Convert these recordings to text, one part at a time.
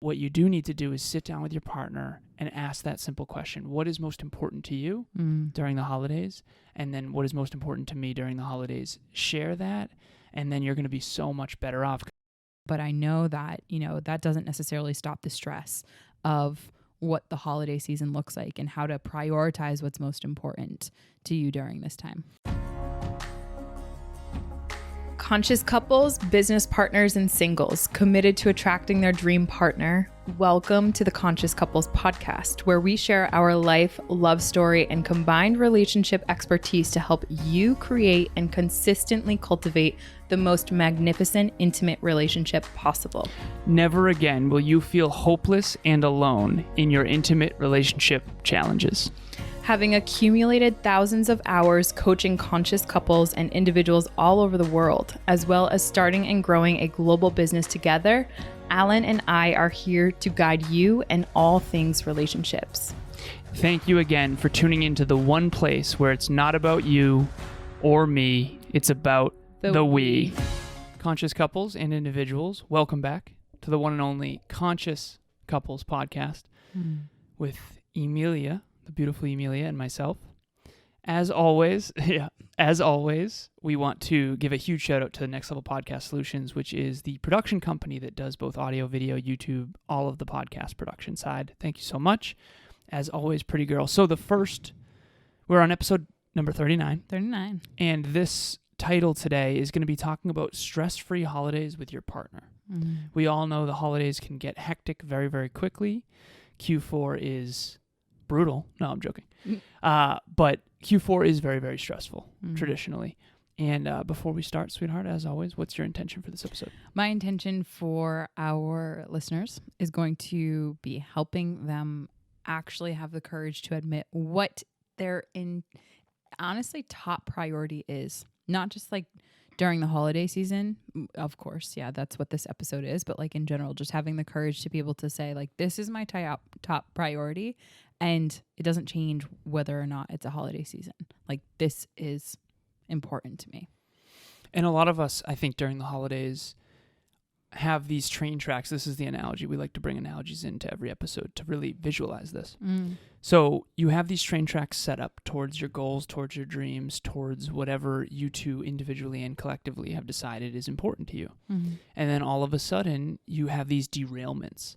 what you do need to do is sit down with your partner and ask that simple question. What is most important to you during the holidays? And then what is most important to me during the holidays? Share that, and then you're going to be so much better off. But I know that, that doesn't necessarily stop the stress of what the holiday season looks like and how to prioritize what's most important to you during this time. Conscious couples, business partners, and singles committed to attracting their dream partner. Welcome to the Conscious Couples podcast, where we share our life, love story, and combined relationship expertise to help you create and consistently cultivate the most magnificent, intimate relationship possible. Never again will you feel hopeless and alone in your intimate relationship challenges. Having accumulated thousands of hours coaching conscious couples and individuals all over the world, as well as starting and growing a global business together, Alan and I are here to guide you in all things relationships. Thank you again for tuning into the one place where it's not about you or me, it's about the we. Conscious couples and individuals, welcome back to the one and only Conscious Couples podcast with Emilia, the beautiful Emilia, and myself. As always, we want to give a huge shout out to the Next Level Podcast Solutions, which is the production company that does both audio, video, YouTube, all of the podcast production side. Thank you so much. As always, pretty girl. So we're on episode number 39. 39. And this title today is going to be talking about stress-free holidays with your partner. We all know the holidays can get hectic very, very quickly. Q4 is brutal. No, I'm joking. But Q4 is very, very stressful traditionally. And before we start, sweetheart, as always, what's your intention for this episode? My intention for our listeners is going to be helping them actually have the courage to admit what their honestly top priority is. Not just like during the holiday season, of course, yeah, that's what this episode is, but like in general, just having the courage to be able to say like, this is my top priority, and it doesn't change whether or not it's a holiday season. Like, this is important to me. And a lot of us, I think, during the holidays have these train tracks. This is the analogy. We like to bring analogies into every episode to really visualize this. So you have these train tracks set up towards your goals, towards your dreams, towards whatever you two individually and collectively have decided is important to you. And then all of a sudden you have these derailments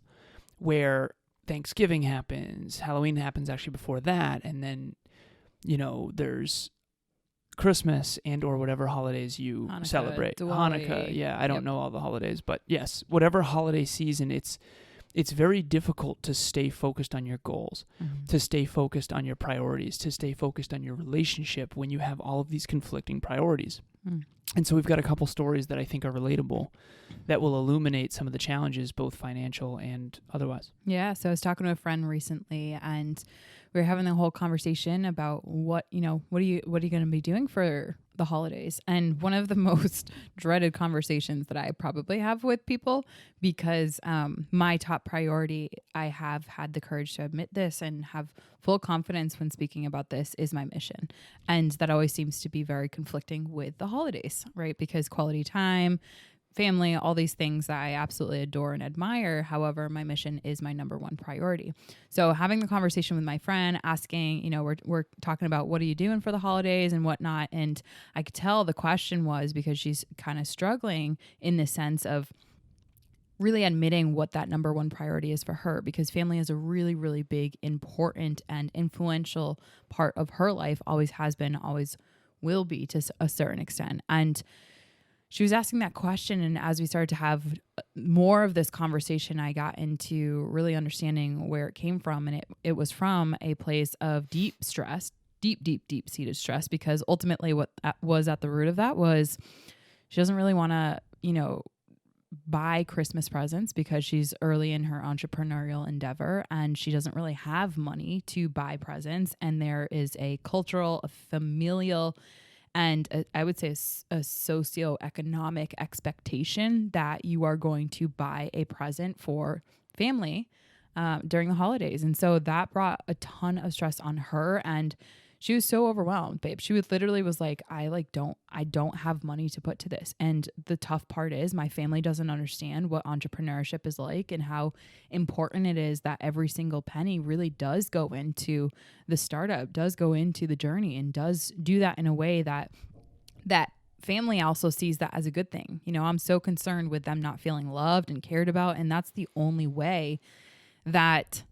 where Thanksgiving happens, Halloween happens actually before that, and then, there's Christmas and or whatever holidays you celebrate. Diwali. Hanukkah, yeah, I don't know all the holidays, but yes, whatever holiday season, it's very difficult to stay focused on your goals, to stay focused on your priorities, to stay focused on your relationship when you have all of these conflicting priorities. And so we've got a couple stories that I think are relatable that will illuminate some of the challenges, both financial and otherwise. Yeah. So I was talking to a friend recently, and we were having the whole conversation about what are you going to be doing for the holidays? And one of the most dreaded conversations that I probably have with people, because my top priority, I have had the courage to admit this and have full confidence when speaking about this, is my mission. And that always seems to be very conflicting with the holidays, right? Because quality time, family, all these things that I absolutely adore and admire. However, my mission is my number one priority. So having the conversation with my friend, asking, we're talking about what are you doing for the holidays and whatnot. And I could tell the question was because she's kind of struggling in the sense of really admitting what that number one priority is for her, because family is a really, really big, important, and influential part of her life, always has been, always will be to a certain extent. And she was asking that question, and as we started to have more of this conversation, I got into really understanding where it came from, and it was from a place of deep stress, deep-seated stress, because ultimately what was at the root of that was she doesn't really want to, buy Christmas presents because she's early in her entrepreneurial endeavor and she doesn't really have money to buy presents, and there is a cultural, a familial, and I would say a socioeconomic expectation that you are going to buy a present for family during the holidays. And so that brought a ton of stress on her. And she was so overwhelmed, babe. She was literally was like, I don't have money to put to this. And the tough part is my family doesn't understand what entrepreneurship is like and how important it is that every single penny really does go into the startup, does go into the journey, and does do that in a way that family also sees that as a good thing. You know, I'm so concerned with them not feeling loved and cared about. And that's the only way that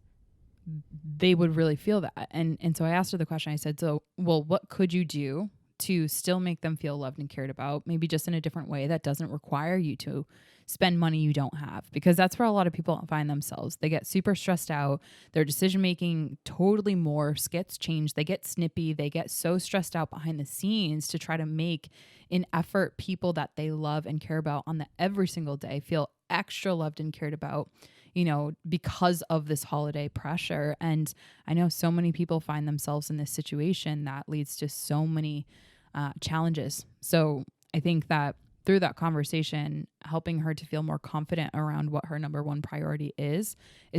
they would really feel that. And so I asked her the question. I said, so, well, what could you do to still make them feel loved and cared about? Maybe just in a different way that doesn't require you to spend money you don't have, because that's where a lot of people find themselves. They get super stressed out. Their decision making totally morphs, gets changed. They get snippy. They get so stressed out behind the scenes to try to make an effort people that they love and care about on the every single day feel extra loved and cared about, you know, because of this holiday pressure. And I know so many people find themselves in this situation that leads to so many challenges. So I think that through that conversation, helping her to feel more confident around what her number one priority is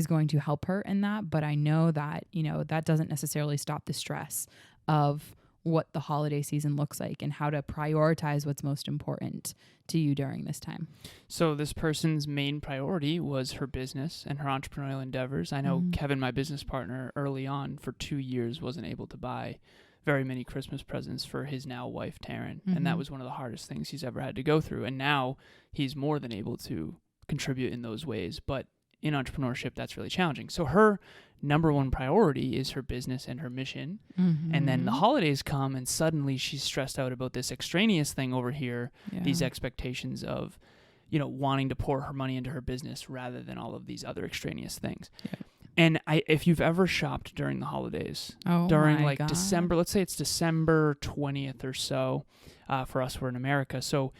going to help her in that. But I know that, you know, that doesn't necessarily stop the stress of what the holiday season looks like and how to prioritize what's most important to you during this time. So this person's main priority was her business and her entrepreneurial endeavors. I know Kevin, my business partner, early on for 2 years wasn't able to buy very many Christmas presents for his now wife, Taryn. And that was one of the hardest things he's ever had to go through. And now he's more than able to contribute in those ways. But in entrepreneurship, that's really challenging. So her number one priority is her business and her mission. And then the holidays come and suddenly she's stressed out about this extraneous thing over here, these expectations of, you know, wanting to pour her money into her business rather than all of these other extraneous things. And if you've ever shopped during the holidays, during like God. December, let's say it's December 20th or so, for us, we're in America. So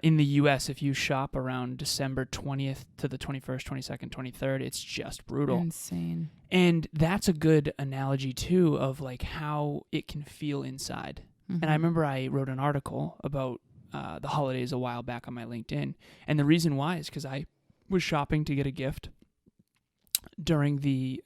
in the U.S., if you shop around December 20th to the 21st, 22nd, 23rd, it's just brutal. Insane. And that's a good analogy, too, of like how it can feel inside. And I remember I wrote an article about the holidays a while back on my LinkedIn. And the reason why is because I was shopping to get a gift during the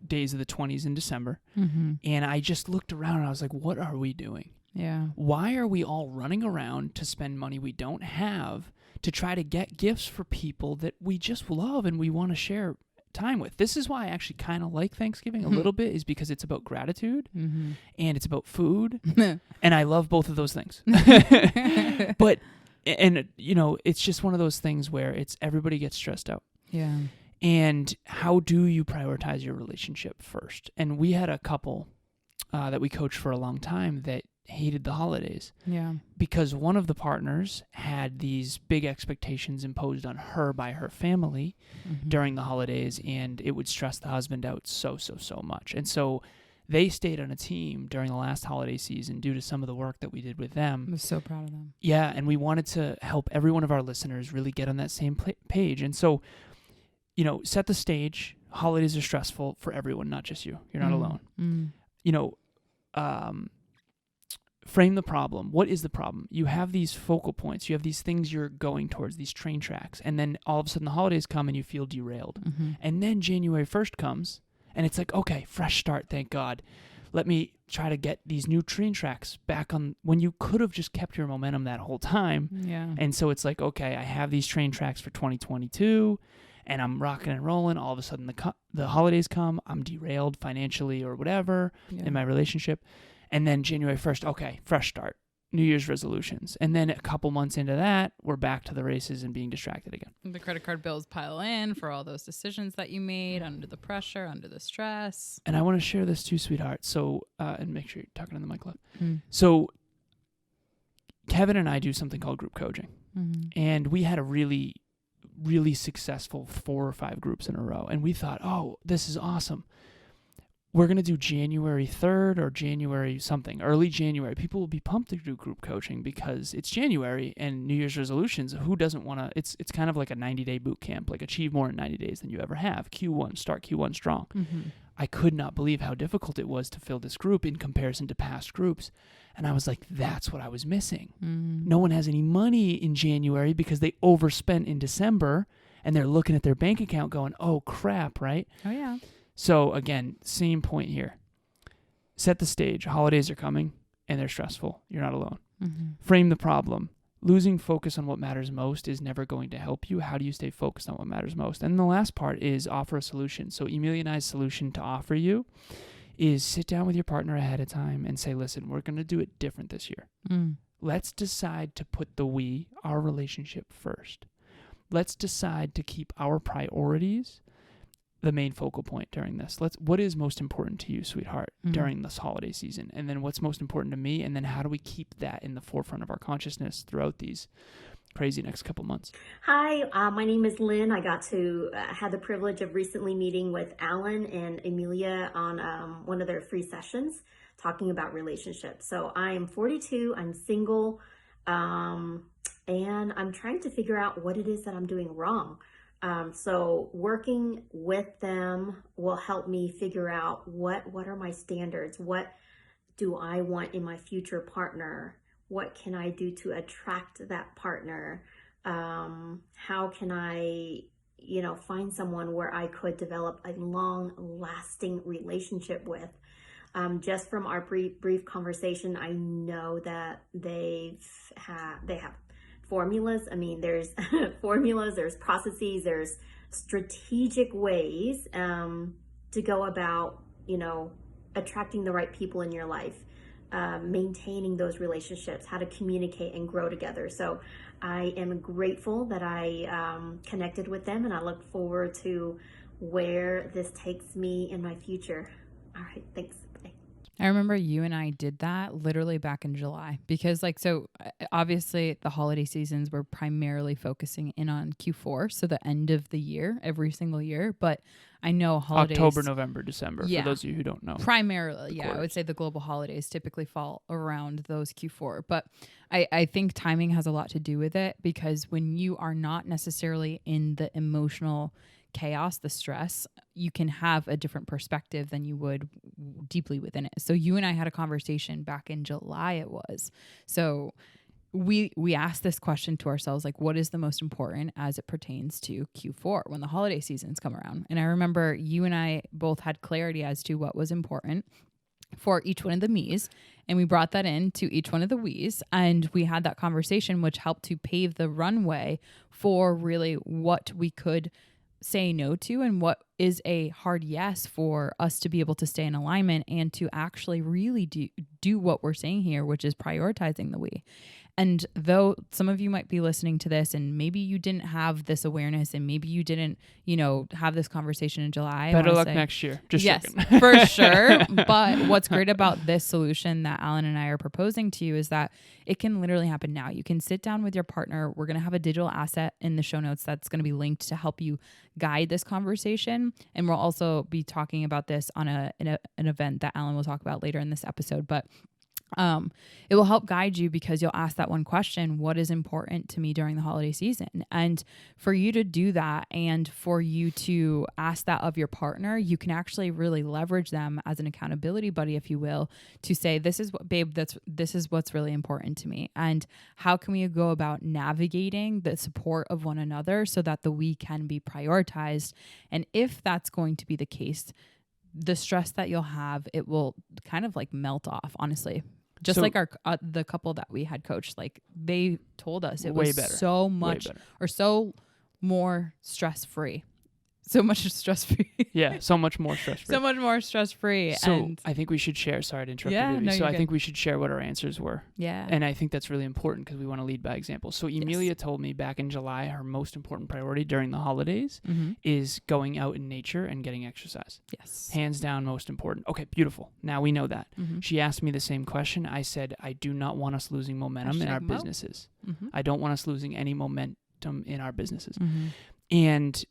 days of the 20s in December. And I just looked around and I was like, what are we doing? Yeah. Why are we all running around to spend money we don't have to try to get gifts for people that we just love and we want to share time with? This is why I actually kind of like Thanksgiving a little bit, is because it's about gratitude and it's about food. And I love both of those things. But, and you know, it's just one of those things where it's everybody gets stressed out. Yeah. And how do you prioritize your relationship first? And we had a couple that we coached for a long time that hated the holidays. Yeah. Because one of the partners had these big expectations imposed on her by her family during the holidays, and it would stress the husband out so much. And so they stayed on a team during the last holiday season due to some of the work that we did with them. I was so proud of them. Yeah, and we wanted to help every one of our listeners really get on that same page. And so, you know, set the stage. Holidays are stressful for everyone, not just you. You're not alone. You know, frame the problem. What is the problem? You have these focal points. You have these things you're going towards, these train tracks. And then all of a sudden the holidays come and you feel derailed. And then January 1st comes and it's like, okay, fresh start, thank God. Let me try to get these new train tracks back on, when you could have just kept your momentum that whole time. Yeah. And so it's like, okay, I have these train tracks for 2022 and I'm rocking and rolling. All of a sudden the holidays come, I'm derailed financially or whatever in my relationship. And then January 1st, okay, fresh start, New Year's resolutions. And then a couple months into that, we're back to the races and being distracted again. The credit card bills pile in for all those decisions that you made under the pressure, under the stress. And I want to share this too, sweetheart. So, and make sure you're talking on the mic, love. So Kevin and I do something called group coaching. And we had a really successful 4 or 5 groups in a row. And we thought, oh, this is awesome. We're going to do January 3rd or January something, early January. People will be pumped to do group coaching because it's January and New Year's resolutions. Who doesn't want to? It's kind of like a 90-day boot camp, like achieve more in 90 days than you ever have. Start Q1 strong. I could not believe how difficult it was to fill this group in comparison to past groups. And I was like, that's what I was missing. No one has any money in January because they overspent in December and they're looking at their bank account going, oh, crap, right? Oh, yeah. So again, same point here. Set the stage. Holidays are coming and they're stressful. You're not alone. Mm-hmm. Frame the problem. Losing focus on what matters most is never going to help you. How do you stay focused on what matters most? And the last part is offer a solution. So Emilia and I's solution to offer you is sit down with your partner ahead of time and say, listen, we're going to do it different this year. Let's decide to put our relationship first. Let's decide to keep our priorities the main focal point during this. What is most important to you, sweetheart, during this holiday season? And then what's most important to me? And then how do we keep that in the forefront of our consciousness throughout these crazy next couple months? Hi, my name is Lynn. I got to had the privilege of recently meeting with Alan and Emilia on one of their free sessions talking about relationships. So I am 42, I'm single, and I'm trying to figure out what it is that I'm doing wrong. So working with them will help me figure out what are my standards? What do I want in my future partner? What can I do to attract that partner? How can I, find someone where I could develop a long-lasting relationship with? Just from our brief conversation, I know that they have formulas. I mean, there's formulas, there's processes, there's strategic ways to go about, attracting the right people in your life, maintaining those relationships, how to communicate and grow together. So I am grateful that I connected with them, and I look forward to where this takes me in my future. All right, thanks. Bye. I remember you and I did that literally back in July because obviously the holiday seasons were primarily focusing in on Q4. So the end of the year, every single year. But I know holidays. October, November, December, for those of you who don't know. Primarily, I would say the global holidays typically fall around those Q4. But I think timing has a lot to do with it because when you are not necessarily in the emotional chaos, the stress, you can have a different perspective than you would deeply within it. So you and I had a conversation back in July, it was. So we asked this question to ourselves, like, what is the most important as it pertains to Q4 when the holiday seasons come around? And I remember you and I both had clarity as to what was important for each one of the me's, and we brought that in to each one of the we's, and we had that conversation, which helped to pave the runway for really what we could say no to and what is a hard yes for us to be able to stay in alignment and to actually really do what we're saying here, which is prioritizing the we. And though some of you might be listening to this and maybe you didn't have this awareness and maybe you didn't, have this conversation in July. Better luck next year. Just yes, joking. For sure. But what's great about this solution that Alan and I are proposing to you is that it can literally happen now. You can sit down with your partner. We're going to have a digital asset in the show notes that's going to be linked to help you guide this conversation. And we'll also be talking about this on an event that Alan will talk about later in this episode. But it will help guide you because you'll ask that one question, what is important to me during the holiday season? And for you to do that and for you to ask that of your partner, you can actually really leverage them as an accountability buddy, if you will, to say, this is what's really important to me. And how can we go about navigating the support of one another so that the we can be prioritized? And if that's going to be the case, the stress that you'll have, it will kind of like melt off, honestly. Just like the couple that we had coached, like they told us it was better. So much or so more stress-free. So much stress-free. Yeah, so much more stress-free. So much more stress-free. So and I think we should share, sorry to interrupt you. No, so I think we should share what our answers were. Yeah. And I think that's really important because we want to lead by example. So Emilia told me back in July, her most important priority during the holidays is going out in nature and getting exercise. Yes. Hands down, most important. Okay, beautiful. Now we know that. She asked me the same question. I said, I do not want us losing momentum in our businesses. I don't want us losing any momentum in our businesses. And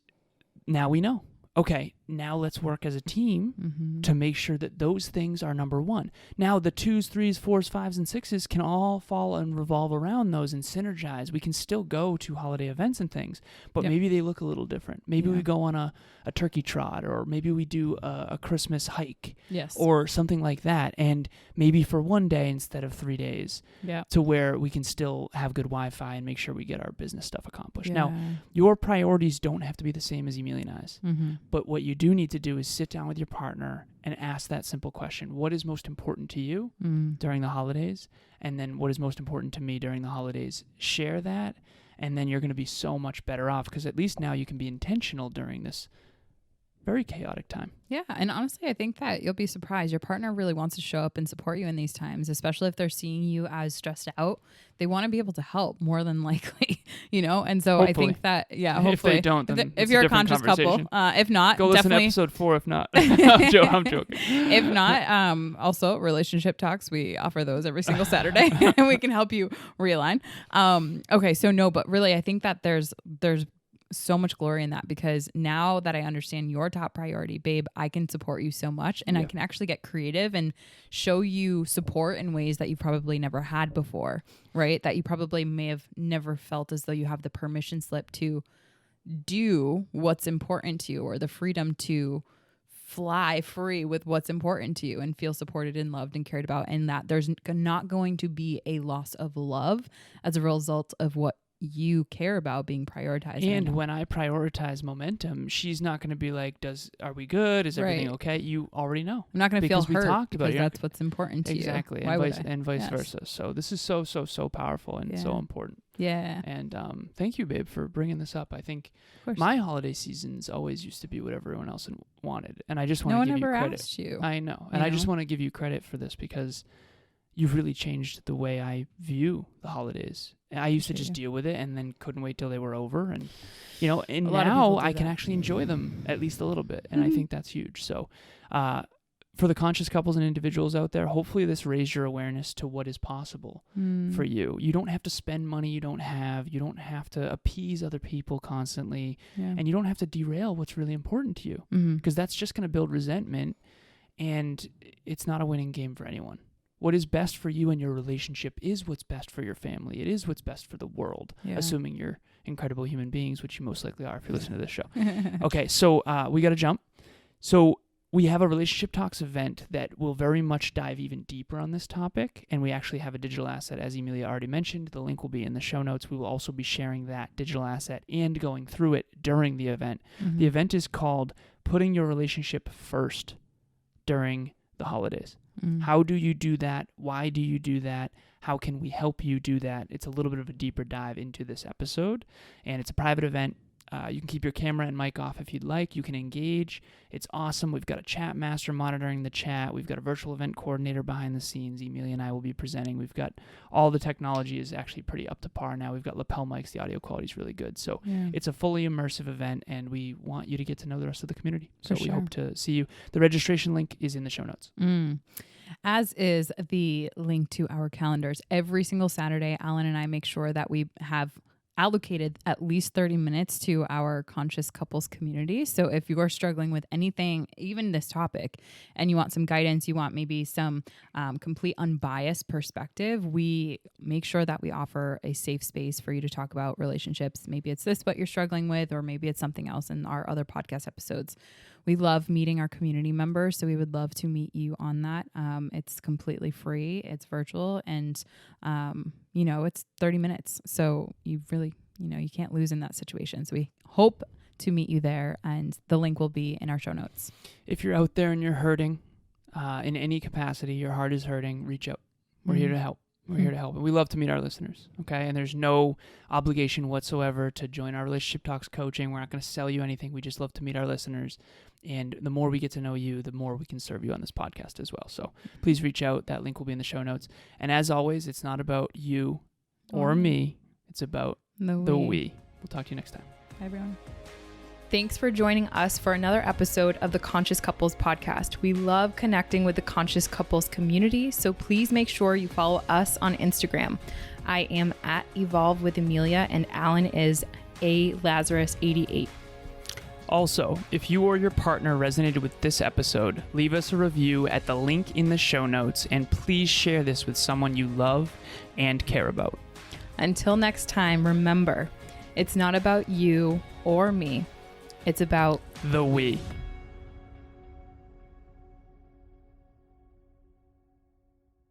now we know. Okay, now let's work as a team to make sure that those things are number one. Now the 2s, 3s, 4s, 5s, and 6s can all fall and revolve around those and synergize. We can still go to holiday events and things, but maybe they look a little different. Maybe we go on a turkey trot, or maybe we do a Christmas hike, or something like that. And maybe for one day instead of 3 days, to where we can still have good Wi-Fi and make sure we get our business stuff accomplished. Now, your priorities don't have to be the same as Emilia and I's, but what you do need to do is sit down with your partner and ask that simple question. What is most important to you during the holidays? And then what is most important to me during the holidays? Share that, and then you're going to be so much better off, because at least now you can be intentional during this very chaotic time. Yeah. And honestly, I think that you'll be surprised. Your partner really wants to show up and support you in these times, especially if they're seeing you as stressed out. They want to be able to help more than likely, And so hopefully. I think that, hopefully. If they don't, then if you're a conscious couple, if not, go listen to definitely episode 4. If not, I'm joking. If not, also relationship talks. We offer those every single Saturday and we can help you realign. Okay. So no, but really, I think that there's so much glory in that, because now that I understand your top priority, babe, I can support you so much, and I can actually get creative and show you support in ways that you probably never had before, right? That you probably may have never felt as though you have the permission slip to do what's important to you, or the freedom to fly free with what's important to you and feel supported and loved and cared about, and that there's not going to be a loss of love as a result of what you care about being prioritized. And when I prioritize momentum, she's not going to be like, are we good? Is everything okay? You already know. I'm not going to feel hurt, we talked about because that's what's important to you. Exactly. And vice versa. So this is so powerful and so important. Yeah. And thank you, babe, for bringing this up. I think my holiday seasons always used to be what everyone else wanted. And I just want to give you credit. Asked you. I know. And I just want to give you credit for this, because you've really changed the way I view the holidays. I used to just deal with it and then couldn't wait till they were over. And, and now I can actually enjoy them at least a little bit. And I think that's huge. So for the conscious couples and individuals out there, hopefully this raised your awareness to what is possible for you. You don't have to spend money you don't have. You don't have to appease other people constantly. Yeah. And you don't have to derail what's really important to you, because that's just going to build resentment, and it's not a winning game for anyone. What is best for you and your relationship is what's best for your family. It is what's best for the world, assuming you're incredible human beings, which you most likely are if you're listening to this show. Okay, so we got to jump. So we have a Relationship Talks event that will very much dive even deeper on this topic, and we actually have a digital asset, as Emilia already mentioned. The link will be in the show notes. We will also be sharing that digital asset and going through it during the event. The event is called Putting Your Relationship First During the Holidays. How do you do that? Why do you do that? How can we help you do that? It's a little bit of a deeper dive into this episode, and it's a private event. You can keep your camera and mic off if you'd like. You can engage. It's awesome. We've got a chat master monitoring the chat. We've got a virtual event coordinator behind the scenes. Emilia and I will be presenting. We've got all the technology is actually pretty up to par now. We've got lapel mics. The audio quality is really good. So it's a fully immersive event, and we want you to get to know the rest of the community. So we hope to see you. The registration link is in the show notes. As is the link to our calendars. Every single Saturday, Alan and I make sure that we have allocated at least 30 minutes to our conscious couples community. So if you are struggling with anything, even this topic, and you want some guidance, you want maybe some complete unbiased perspective, we make sure that we offer a safe space for you to talk about relationships. Maybe it's this what you're struggling with, or maybe it's something else in our other podcast episodes. We love meeting our community members, so we would love to meet you on that. It's completely free. It's virtual, and it's 30 minutes. So you really, you can't lose in that situation. So we hope to meet you there, and the link will be in our show notes. If you're out there and you're hurting in any capacity, your heart is hurting, reach out. We're here to help. We're here to help. And we love to meet our listeners, okay? And there's no obligation whatsoever to join our Relationship Talks coaching. We're not going to sell you anything. We just love to meet our listeners. And the more we get to know you, the more we can serve you on this podcast as well. So please reach out. That link will be in the show notes. And as always, it's not about you or me. It's about the we. We'll talk to you next time. Bye, everyone. Thanks for joining us for another episode of the Conscious Couples podcast. We love connecting with the Conscious Couples community, so please make sure you follow us on Instagram. I am at Evolve with Emilia, and Alan is alazarus88. Also, if you or your partner resonated with this episode, leave us a review at the link in the show notes, and please share this with someone you love and care about. Until next time, remember, it's not about you or me. It's about the we.